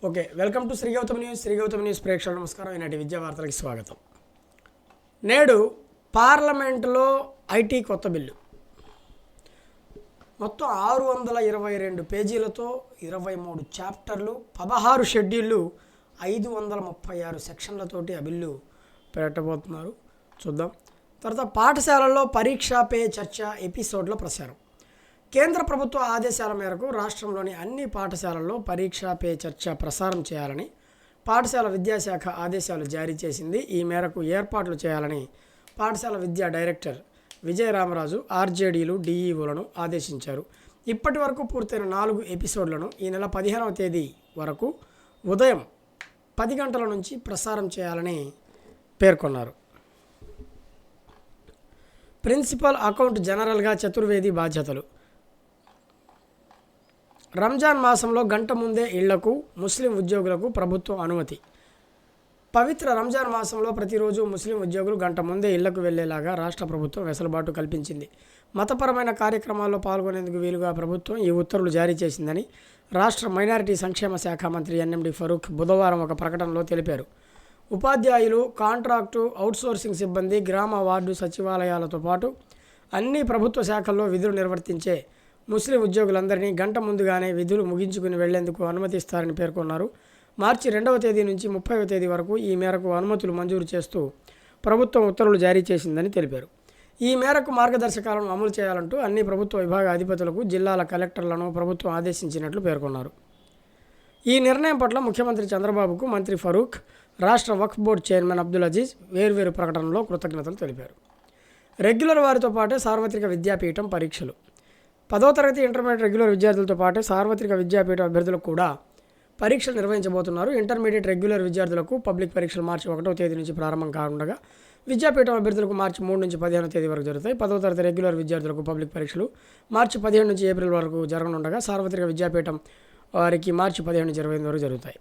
Okay, welcome to Sri Gautam news. Sri Gautam news ప్రేక్షకులకు నమస్కారం. ఈనాటి విద్యా వార్తలకు స్వాగతం. నేడు పార్లమెంటులో ఐటీ కొత్త బిల్లు మొత్తం 622 పేజీలతో 23 చాప్టర్లు, 16 షెడ్యూళ్ళు, 536 సెక్షన్లతోటి ఆ బిల్లు పెట్టబోతున్నారు. చూద్దాం. తర్వాత పాఠశాలల్లో పరీక్షా పే చర్చ ఎపిసోడ్ల ప్రసారం. కేంద్ర ప్రభుత్వ ఆదేశాల మేరకు రాష్ట్రంలోని అన్ని పాఠశాలల్లో పరీక్షా పే చర్చ ప్రసారం చేయాలని పాఠశాల విద్యాశాఖ ఆదేశాలు జారీ చేసింది. ఈ మేరకు ఏర్పాట్లు చేయాలని పాఠశాల విద్యా డైరెక్టర్ విజయరామరాజు ఆర్జేడీలు డిఈఓలను ఆదేశించారు. ఇప్పటి వరకు పూర్తయిన 4 ఎపిసోడ్లను ఈ నెల 15వ తేదీ వరకు ఉదయం 10 గంటల నుంచి ప్రసారం చేయాలని పేర్కొన్నారు. ప్రిన్సిపల్ అకౌంట్ జనరల్గా చతుర్వేది బాధ్యతలు. రంజాన్ మాసంలో గంట ముందే ఇళ్లకు ముస్లిం ఉద్యోగులకు ప్రభుత్వం అనుమతి. పవిత్ర రంజాన్ మాసంలో ప్రతిరోజు ముస్లిం ఉద్యోగులు గంట ముందే ఇళ్లకు వెళ్లేలాగా రాష్ట్ర ప్రభుత్వం వెసులుబాటు కల్పించింది. మతపరమైన కార్యక్రమాల్లో పాల్గొనేందుకు వీలుగా ప్రభుత్వం ఈ ఉత్తర్వులు జారీ చేసిందని రాష్ట్ర మైనారిటీ సంక్షేమ శాఖ మంత్రి ఎన్ఎండి ఫరూక్ బుధవారం ఒక ప్రకటనలో తెలిపారు. ఉపాధ్యాయులు, కాంట్రాక్టు, అవుట్సోర్సింగ్ సిబ్బంది, గ్రామ వార్డు సచివాలయాలతో పాటు అన్ని ప్రభుత్వ శాఖల్లో విధులు నిర్వర్తించే ముస్లిం ఉద్యోగులందరినీ గంట ముందుగానే విధులు ముగించుకుని వెళ్లేందుకు అనుమతిస్తారని పేర్కొన్నారు. మార్చి 2వ తేదీ నుంచి 30వ తేదీ వరకు ఈ మేరకు అనుమతులు మంజూరు చేస్తూ ప్రభుత్వం ఉత్తర్వులు జారీ చేసిందని తెలిపారు. ఈ మేరకు మార్గదర్శకాలను అమలు చేయాలంటూ అన్ని ప్రభుత్వ విభాగ అధిపతులకు, జిల్లాల కలెక్టర్లను ప్రభుత్వం ఆదేశించినట్లు పేర్కొన్నారు. ఈ నిర్ణయం పట్ల ముఖ్యమంత్రి చంద్రబాబుకు మంత్రి ఫరూక్, రాష్ట్ర వక్ఫ్ బోర్డు చైర్మన్ అబ్దుల్ అజీజ్ వేర్వేరు ప్రకటనలో కృతజ్ఞతలు తెలిపారు. రెగ్యులర్ వారితో పాటే సార్వత్రిక విద్యాపీఠం పరీక్షలు. 10వ తరగతి ఇంటర్మీడియట్ రెగ్యులర్ విద్యార్థులతో పాటు సార్వత్రిక విద్యాపీఠం అభ్యర్థులకు కూడా పరీక్షలు నిర్వహించబోతున్నారు. ఇంటర్మీడియట్ రెగ్యులర్ విద్యార్థులకు పబ్లిక్ పరీక్షలు మార్చి 1వ తేదీ నుంచి ప్రారంభం కానుండగా విద్యాపీఠం అభ్యర్థులకు మార్చి 3 నుంచి 15వ తేదీ వరకు జరుగుతాయి. 10వ తరగతి రెగ్యులర్ విద్యార్థులకు పబ్లిక్ పరీక్షలు మార్చి 17 నుంచి ఏప్రిల్ వరకు జరగనుండగా సార్వత్రిక విద్యాపీఠం వారికి మార్చి 15 నుంచి 28 వరకు జరుగుతాయి.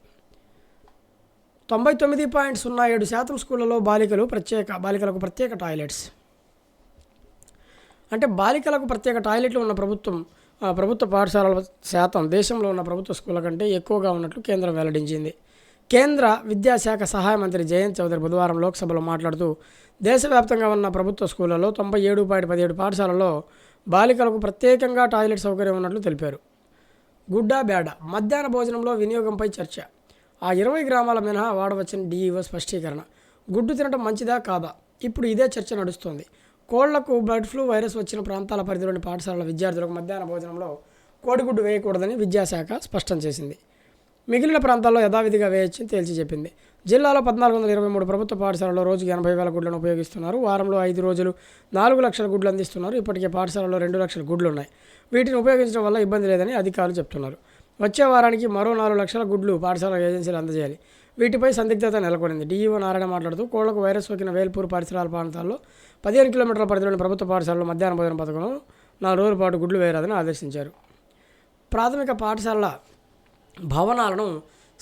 99.07% స్కూళ్లలో బాలికలకు ప్రత్యేక టాయిలెట్స్. అంటే బాలికలకు ప్రత్యేక టాయిలెట్లు ఉన్న ప్రభుత్వ పాఠశాలల శాతం దేశంలో ఉన్న ప్రభుత్వ స్కూళ్ళ కంటే ఎక్కువగా ఉన్నట్లు కేంద్రం వెల్లడించింది. కేంద్ర విద్యాశాఖ సహాయ మంత్రి జయంత్ చౌదరి బుధవారం లోక్సభలో మాట్లాడుతూ దేశవ్యాప్తంగా ఉన్న ప్రభుత్వ స్కూళ్లలో 97.17 పాఠశాలల్లో బాలికలకు ప్రత్యేకంగా టాయిలెట్ సౌకర్యం ఉన్నట్లు తెలిపారు. గుడ్డా బేడ మధ్యాహ్న భోజనంలో వినియోగంపై చర్చ. ఆ 20 గ్రామాల మినహా వాడవచ్చని డిఈఓ స్పష్టీకరణ. గుడ్డు తినడం మంచిదా కాదా, ఇప్పుడు ఇదే చర్చ నడుస్తోంది. కోళ్లకు బర్డ్ ఫ్లూ వైరస్ వచ్చిన ప్రాంతాల పరిధిలోని పాఠశాలల విద్యార్థులకు మధ్యాహ్న భోజనంలో కోడిగుడ్డు వేయకూడదని విద్యాశాఖ స్పష్టం చేసింది. మిగిలిన ప్రాంతాల్లో యథావిధిగా వేయొచ్చని తేల్చి చెప్పింది. జిల్లాలో 1423 ప్రభుత్వ పాఠశాలలో రోజుకి 80,000 గుడ్లను ఉపయోగిస్తున్నారు. వారంలో 5 రోజులు 4 లక్షల గుడ్లు అందిస్తున్నారు. ఇప్పటికే పాఠశాలలో 2 లక్షల గుడ్లు ఉన్నాయి. వీటిని ఉపయోగించడం వల్ల ఇబ్బంది లేదని అధికారులు చెప్తున్నారు. వచ్చే వారానికి మరో 4 లక్షల గుడ్లు పాఠశాల ఏజెన్సీలు అందజేయాలి. వీటిపై సందిగ్ధత నెలకొంది. డిఈఓ నారాయణ మాట్లాడుతూ కోళ్లకు వైరస్ సోకిన వేల్పూర్ పరిసరాల ప్రాంతాల్లో 15 కిలోమీటర్ల పరిధిలోని ప్రభుత్వ పాఠశాలలో మధ్యాహ్న భోజన పథకంలో 4 రోజుల పాటు గుడ్లు వేయరాదని ఆదేశించారు. ప్రాథమిక పాఠశాలల భవనాలను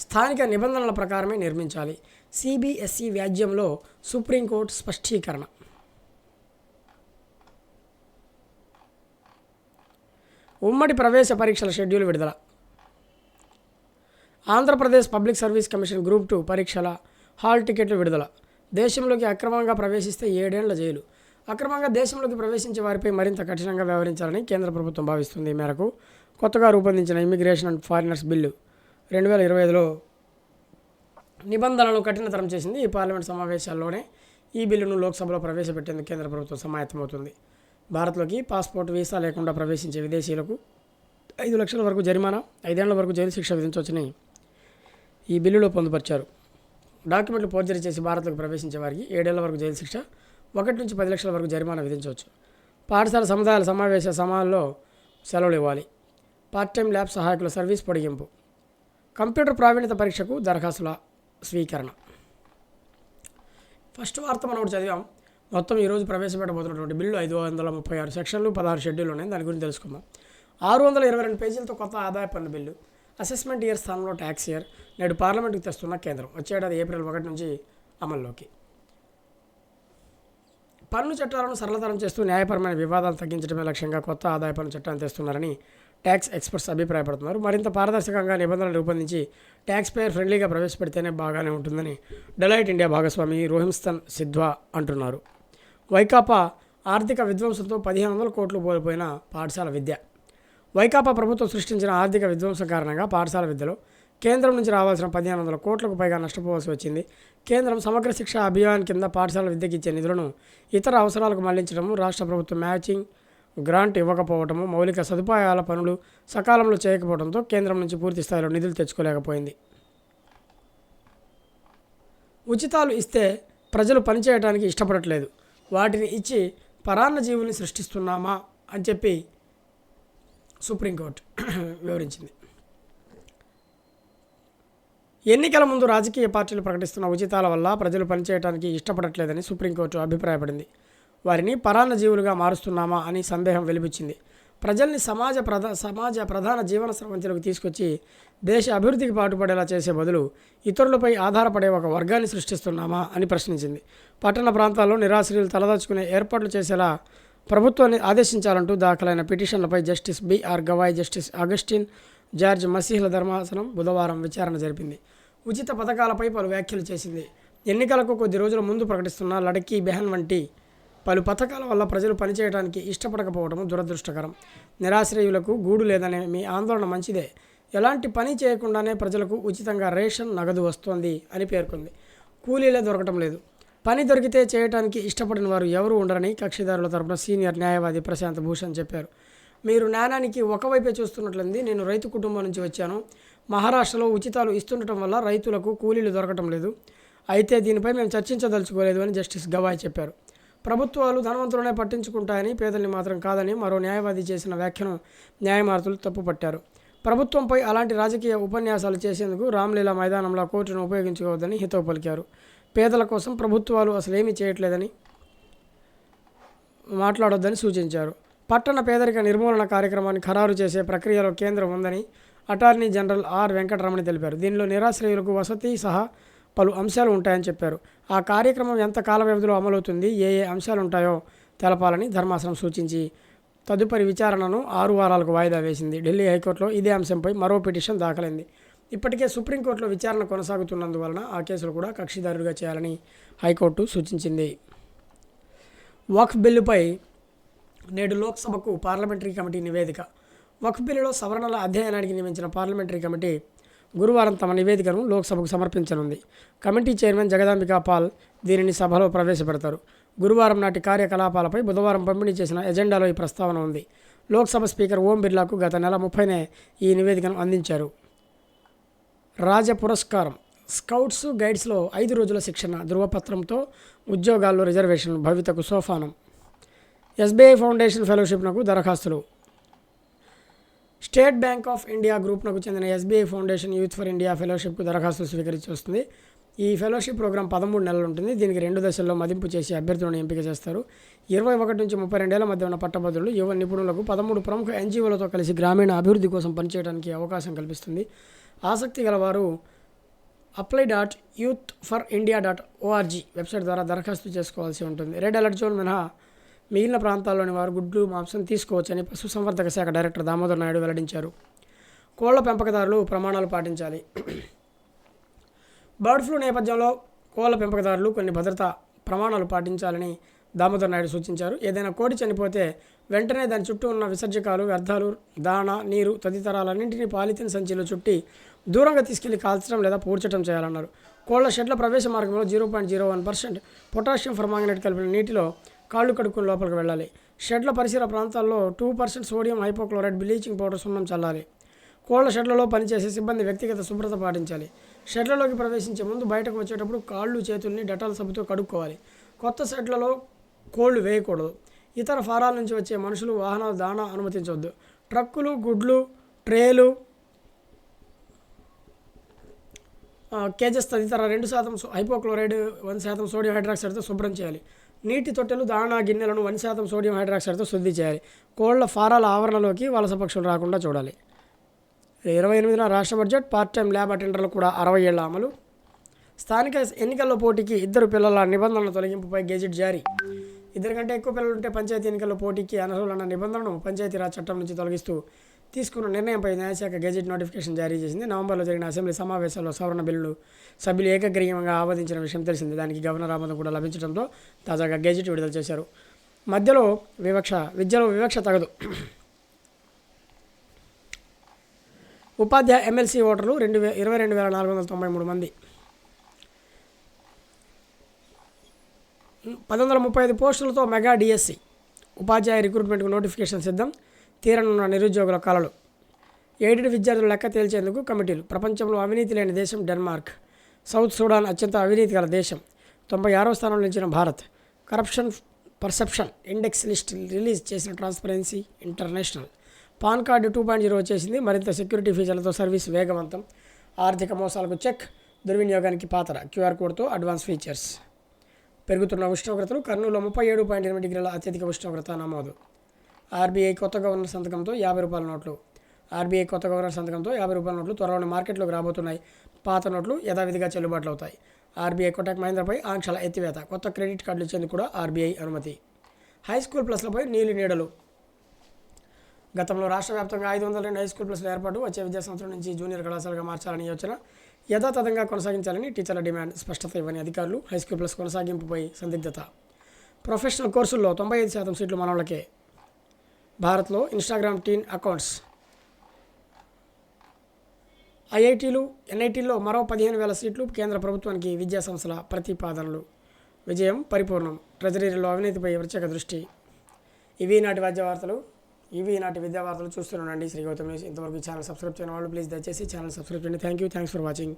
స్థానిక నిబంధనల ప్రకారమే నిర్మించాలి. సిబిఎస్ఈ వ్యాజ్యంలో సుప్రీంకోర్టు స్పష్టీకరణ. ఉమ్మడి ప్రవేశ పరీక్షల షెడ్యూల్ విడుదల. Andhra Pradesh public service commission group 2 పరీక్షల హాల్ టికెట్లు విడుదల. దేశంలోకి అక్రమంగా ప్రవేశిస్తే 7 ఏళ్ల జైలు. అక్రమంగా దేశంలోకి ప్రవేశించే వారిపై మరింత కఠినంగా వ్యవహరించాలని కేంద్ర ప్రభుత్వం భావిస్తుంది. ఈ మేరకు కొత్తగా రూపొందించిన ఇమిగ్రేషన్ అండ్ ఫారినర్స్ బిల్లు 2025లో నిబంధనలను కఠినతరం చేసింది. ఈ పార్లమెంట్ సమావేశాల్లోనే ఈ బిల్లును లోక్సభలో ప్రవేశపెట్టేందుకు కేంద్ర ప్రభుత్వం సమాయత్తమవుతుంది. భారత్లోకి పాస్పోర్ట్, వీసా లేకుండా ప్రవేశించే విదేశీయులకు 5 లక్షల వరకు జరిమానా, 5 ఏళ్ల వరకు జైలు శిక్ష విధించవచ్చని ఈ బిల్లులో పొందుపరిచారు. డాక్యుమెంట్లు ఫోర్జరీ చేసి భారత్లోకి ప్రవేశించే వారికి 7 ఏళ్ల వరకు జైలు శిక్ష, 1 నుంచి 10 లక్షల వరకు జరిమానా విధించవచ్చు. పాఠశాల సముదాయాల సమావేశ సమయాల్లో సెలవులు ఇవ్వాలి. పార్ట్ టైం ల్యాబ్ సహాయకుల సర్వీస్ పొడిగింపు. కంప్యూటర్ ప్రావీణ్యత పరీక్షకు దరఖాస్తుల స్వీకరణ. ఫస్ట్ వార్త మనం ఒకటి చదివాం. మొత్తం ఈరోజు ప్రవేశపెట్టబోతున్నటువంటి బిల్లు 536 సెక్షన్లు, 16 షెడ్యూల్ ఉన్నాయి. దాని గురించి తెలుసుకుందాం. 622 పేజీలతో కొత్త ఆదాయ పన్ను బిల్లు. అసెస్మెంట్ ఇయర్ స్థానంలో ట్యాక్స్ ఇయర్ నేడు పార్లమెంటుకు తెస్తున్న కేంద్రం. వచ్చే ఏడాది ఏప్రిల్ 1 నుంచి అమల్లోకి. పన్ను చట్టాలను సరళతరం చేస్తూ న్యాయపరమైన వివాదాలు తగ్గించడమే లక్ష్యంగా కొత్త ఆదాయ పన్ను చట్టాన్ని తెస్తున్నారని ట్యాక్స్ ఎక్స్పర్ట్స్ అభిప్రాయపడుతున్నారు. మరింత పారదర్శకంగా నిబంధనలు రూపొందించి ట్యాక్స్ పేయర్ ఫ్రెండ్లీగా ప్రవేశపెడితేనే బాగానే ఉంటుందని డెలాయిట్ ఇండియా భాగస్వామి రోహిన్స్తన్ సిద్వా అంటున్నారు. వైకాపా ఆర్థిక విధ్వంసంతో 1500 కోట్లు కోల్పోయిన పాఠశాల విద్య. వైకాపా ప్రభుత్వం సృష్టించిన ఆర్థిక విధ్వంసం కారణంగా పాఠశాల విద్యలో కేంద్రం నుంచి రావాల్సిన 1500 కోట్లకు పైగా నష్టపోవాల్సి వచ్చింది. కేంద్రం సమగ్ర శిక్ష అభియాన్ కింద పాఠశాల విద్యకి ఇచ్చే నిధులను ఇతర అవసరాలకు మళ్లించడము, రాష్ట్ర ప్రభుత్వం మ్యాచింగ్ గ్రాంట్ ఇవ్వకపోవటము, మౌలిక సదుపాయాల పనులు సకాలంలో చేయకపోవడంతో కేంద్రం నుంచి పూర్తి స్థాయిలో నిధులు తెచ్చుకోలేకపోయింది. ఉచితాలు ఇస్తే ప్రజలు పనిచేయడానికి ఇష్టపడట్లేదు, వాటిని ఇచ్చి పరాన్న జీవుల్ని సృష్టిస్తున్నామా అని చెప్పి సుప్రీంకోర్టు వివరించింది. ఎన్నికల ముందు రాజకీయ పార్టీలు ప్రకటిస్తున్న ఉచితాల వల్ల ప్రజలు పనిచేయడానికి ఇష్టపడట్లేదని సుప్రీంకోర్టు అభిప్రాయపడింది. వారిని పరాన్న జీవులుగా మారుస్తున్నామా అని సందేహం వెలిబుచ్చింది. ప్రజల్ని సమాజ ప్రధాన జీవన స్రవంతిలోకి తీసుకొచ్చి దేశ అభివృద్ధికి పాటుపడేలా చేసే బదులు ఇతరులపై ఆధారపడే ఒక వర్గాన్ని సృష్టిస్తున్నామా అని ప్రశ్నించింది. పట్టణ ప్రాంతాల్లో నిరాశ్రయులు తలదాచుకునే ఏర్పాట్లు చేసేలా ప్రభుత్వాన్ని ఆదేశించాలంటూ దాఖలైన పిటిషన్లపై justice BR Gavai, justice Augustine George మసీహ్ల ధర్మాసనం బుధవారం విచారణ జరిపింది. ఉచిత పథకాలపై పలు వ్యాఖ్యలు చేసింది. ఎన్నికలకు కొద్ది రోజుల ముందు ప్రకటిస్తున్న లడకీ బెహన్ వంటి పలు పథకాల వల్ల ప్రజలు పనిచేయడానికి ఇష్టపడకపోవడం దురదృష్టకరం. నిరాశ్రయులకు గూడు లేదనే మీ ఆందోళన మంచిదే. ఎలాంటి పని చేయకుండానే ప్రజలకు ఉచితంగా రేషన్, నగదు వస్తోంది అని పేర్కొంది. కూలీలే దొరకటం లేదు. పని దొరికితే చేయడానికి ఇష్టపడిన వారు ఎవరూ ఉండరని కక్షిదారుల తరపున సీనియర్ న్యాయవాది ప్రశాంత్ భూషణ్ చెప్పారు. మీరు నాణానికి ఒకవైపే చూస్తున్నట్లుంది. నేను రైతు కుటుంబం నుంచి వచ్చాను. మహారాష్ట్రలో ఉచితాలు ఇస్తుండటం వల్ల రైతులకు కూలీలు దొరకటం లేదు. అయితే దీనిపై మేము చర్చించదలుచుకోలేదు అని జస్టిస్ గవాయ్ చెప్పారు. ప్రభుత్వాలు ధనవంతులనే పట్టించుకుంటాయని, పేదల్ని మాత్రం కాదని మరో న్యాయవాది చేసిన వ్యాఖ్యను న్యాయమూర్తులు తప్పుపట్టారు. ప్రభుత్వంపై అలాంటి రాజకీయ ఉపన్యాసాలు చేసేందుకు రామ్లీలా మైదానంలో కోర్టును ఉపయోగించుకోవద్దని హితవు పలికారు. పేదల కోసం ప్రభుత్వాలు అసలేమీ చేయట్లేదని మాట్లాడొద్దని సూచించారు. పట్టణ పేదరిక నిర్మూలన కార్యక్రమాన్ని ఖరారు చేసే ప్రక్రియలో కేంద్రం ఉందని అటార్నీ జనరల్ ఆర్ వెంకటరమణ తెలిపారు. దీనిలో నిరాశ్రయులకు వసతి సహా పలు అంశాలు ఉంటాయని చెప్పారు. ఆ కార్యక్రమం ఎంత కాల వ్యవధిలో అమలవుతుంది, ఏ అంశాలు ఉంటాయో తెలపాలని ధర్మాసనం సూచించి తదుపరి విచారణను 6 వారాలకు వాయిదా వేసింది. ఢిల్లీ హైకోర్టులో ఇదే అంశంపై మరో పిటిషన్ దాఖలైంది. ఇప్పటికే సుప్రీంకోర్టులో విచారణ కొనసాగుతున్నందువలన ఆ కేసులు కూడా కక్షిదారులుగా చేయాలని హైకోర్టు సూచించింది. వక్ఫ్ బిల్లుపై నేడు లోక్సభకు పార్లమెంటరీ కమిటీ నివేదిక. వక్ఫ్ బిల్లులో సవరణల అధ్యయనానికి నియమించిన పార్లమెంటరీ కమిటీ గురువారం తమ నివేదికను లోక్సభకు సమర్పించనుంది. కమిటీ చైర్మన్ జగదాంబికా పాల్ దీనిని సభలో ప్రవేశపెడతారు. గురువారం నాటి కార్యకలాపాలపై బుధవారం పంపిణీ చేసిన ఎజెండాలో ఈ ప్రస్తావన ఉంది. లోక్సభ స్పీకర్ ఓం బిర్లాకు గత నెల 30నే ఈ నివేదికను అందించారు. రాజ పురస్కారం. స్కౌట్స్ గైడ్స్లో 5 రోజుల శిక్షణ, ధృవపత్రంతో ఉద్యోగాల్లో రిజర్వేషన్లు, భవితకు సోపానం. ఎస్బీఐ ఫౌండేషన్ ఫెలోషిప్నకు దరఖాస్తులు. స్టేట్ బ్యాంక్ ఆఫ్ ఇండియా గ్రూప్నకు చెందిన SBI foundation youth for India ఫెలోషిప్కు దరఖాస్తులు స్వీకరించి వస్తుంది. ఈ ఫెలోషిప్ ప్రోగ్రాం 13 నెలలు ఉంటుంది. దీనికి 2 దశల్లో మదింపు చేసి అభ్యర్థులను ఎంపిక చేస్తారు. 21 నుంచి 32 ఏళ్ల మధ్య ఉన్న పట్టభద్రులు, యువ నిపుణులకు 13 ప్రముఖ ఎన్జీఓలతో కలిసి గ్రామీణ అభివృద్ధి కోసం పనిచేయడానికి అవకాశం కల్పిస్తుంది. ఆసక్తి గలవారు apply.youthforindia.org వెబ్సైట్ ద్వారా దరఖాస్తు చేసుకోవాల్సి ఉంటుంది. రెడ్ అలర్ట్ జోన్ మినహా మిగిలిన ప్రాంతాల్లోని వారు గుడ్లు, మాంసం తీసుకోవచ్చని పశుసంవర్ధక శాఖ డైరెక్టర్ దామోదర్ నాయుడు వెల్లడించారు. కోళ్ల పెంపకదారులు ప్రమాణాలు పాటించాలి. బర్డ్ ఫ్లూ నేపథ్యంలో కోళ్ల పెంపకదారులు కొన్ని భద్రతా ప్రమాణాలు పాటించాలని దామోదర్ నాయుడు సూచించారు. ఏదైనా కోడి చనిపోతే వెంటనే దాని చుట్టూ ఉన్న విసర్జకాలు, వ్యర్థాలు, దాణా, నీరు తదితరాలన్నింటినీ పాలిథిన్ సంచిలో చుట్టి దూరంగా తీసుకెళ్లి కాల్చడం లేదా పూడ్చడం చేయాలన్నారు. కోళ్ల షెడ్ల ప్రవేశ మార్గంలో 0.01% పొటాషియం పర్మాంగనేట్ కలిపిన నీటిలో కాళ్ళు కడుక్కుని లోపలికి వెళ్ళాలి. షెడ్ల పరిసర ప్రాంతాల్లో 2% సోడియం హైపోక్లోరైడ్ బ్లీచింగ్ పౌడర్ సున్నం చల్లాలి. కోళ్ల షెడ్లలో పనిచేసే సిబ్బంది వ్యక్తిగత శుభ్రత పాటించాలి. షెడ్లలోకి ప్రవేశించే ముందు బయటకు వచ్చేటప్పుడు కాళ్ళు, చేతుల్ని డెటాల్ సబ్బుతో కడుక్కోవాలి. కొత్త షెడ్లలో కోళ్లు వేయకూడదు. ఇతర ఫారాల నుంచి వచ్చే మనుషులు, వాహనాలు దాణా అనుమతించవద్దు. ట్రక్కులు, గుడ్లు, ట్రేలు, కేజెస్ తదితర 2% హైపోక్లోరైడ్, 1% సోడియం హైడ్రాక్సైడ్తో శుభ్రం చేయాలి. నీటి తొట్టెలు, దాణా గిన్నెలను 1% సోడియం హైడ్రాక్సైడ్తో శుద్ధి చేయాలి. కోళ్ల ఫారాల ఆవరణలోకి వలస పక్షులు రాకుండా చూడాలి. 28న రాష్ట్ర బడ్జెట్. పార్ట్ టైం ల్యాబ్ అటెండర్లు కూడా 60 ఏళ్ల అమలు. స్థానిక ఎన్నికల్లో పోటీకి 2 పిల్లల నిబంధనల తొలగింపుపై గెజిట్ జారీ. 2 కంటే ఎక్కువ పిల్లలుంటే పంచాయతీ ఎన్నికల్లో పోటీకి అనర్హులన్న నిబంధనను పంచాయతీరాజ్ చట్టం నుంచి తొలగిస్తూ తీసుకున్న నిర్ణయంపై న్యాయశాఖ గెజెట్ నోటిఫికేషన్ జారీ చేసింది. నవంబర్లో జరిగిన అసెంబ్లీ సమావేశాల్లో సవరణ బిల్లులు సభ్యులు ఏకగ్రీవంగా ఆమోదించిన విషయం తెలిసింది. దానికి గవర్నర్ ఆమోదం కూడా లభించడంతో తాజాగా గెజెట్ విడుదల చేశారు. విద్యలో వివక్ష తగదు. ఉపాధ్యాయ ఎమ్మెల్సీ ఓటర్లు 22,493 మంది. 1,135 పోస్టులతో మెగా డిఎస్సి. ఉపాధ్యాయ రిక్రూట్మెంట్కు నోటిఫికేషన్ సిద్ధం. తీరనున్న నిరుద్యోగుల కలలు. ఎయిడెడ్ విద్యార్థుల లెక్క తేల్చేందుకు కమిటీలు. ప్రపంచంలో అవినీతి లేని దేశం డెన్మార్క్. సౌత్ సూడాన్ అత్యంత అవినీతి గల దేశం. 96వ స్థానంలో నిలిచిన Bharat. Corruption perception index list release చేసిన ట్రాన్స్పరెన్సీ ఇంటర్నేషనల్. పాన్ కార్డు 2.0 వచ్చేసింది. మరింత సెక్యూరిటీ ఫీచర్లతో సర్వీస్ వేగవంతం. ఆర్థిక మోసాలకు చెక్, దుర్వినియోగానికి పాతర. క్యూఆర్ కోడ్తో అడ్వాన్స్ ఫీచర్స్. పెరుగుతున్న ఉష్ణోగ్రతలు. కర్నూలులో 37.8 డిగ్రీల అత్యధిక ఉష్ణోగ్రత నమోదు. ఆర్బీఐ కొత్త గవర్నర్ సంతకంతో ₹50 నోట్లు. ఆర్బీఐ కొత్త గవర్నర్ సంతకంతో ₹50 నోట్లు త్వరలోనే మార్కెట్లోకి రాబోతున్నాయి. పాత నోట్లు యథావిధిగా చెల్లుబాట్లు అవుతాయి. ఆర్బీఐ కోటక్ మహీంద్రాపై ఆంక్షల ఎత్తివేత. కొత్త క్రెడిట్ కార్డులు ఇచ్చేందుకు కూడా ఆర్బీఐ అనుమతి. హైస్కూల్ ప్లస్లపై నీడలు. గతంలో రాష్ట్ర వ్యాప్తంగా 502 హైస్కూల్ ప్లస్ల ఏర్పాటు వచ్చే విద్యా సంవత్సరం నుంచి జూనియర్ కళాశాలగా మార్చాలని యోచన. యథాతథంగా కొనసాగించాలని టీచర్ల డిమాండ్. స్పష్టత ఇవ్వని అధికారులు. హైస్కూల్ ప్లస్ కొనసాగింపుపై సందిగ్ధత. ప్రొఫెషనల్ కోర్సుల్లో 95% సీట్లు మనోళ్ళకే. భారత్లో ఇన్స్టాగ్రామ్ టీన్ అకౌంట్స్. ఐఐటీలు, ఎన్ఐటీల్లో మరో 15,000 సీట్లు. కేంద్ర ప్రభుత్వానికి విద్యా సంస్థల ప్రతిపాదనలు. విజయం పరిపూర్ణం. ట్రెజరీలో అవినీతిపై ప్రత్యేక దృష్టి. ఇవి నాటి విద్యా వార్తలు చూస్తూనే ఉండండి శ్రీ గౌతమ్ న్యూస్. ఇంతవరకు ఛానల్ సబ్స్క్రైబ్ చేయని వాళ్ళు ప్లీజ్ దయచేసి ఛానల్ సబ్స్క్రైబ్ చేయండి. Thanks for watching.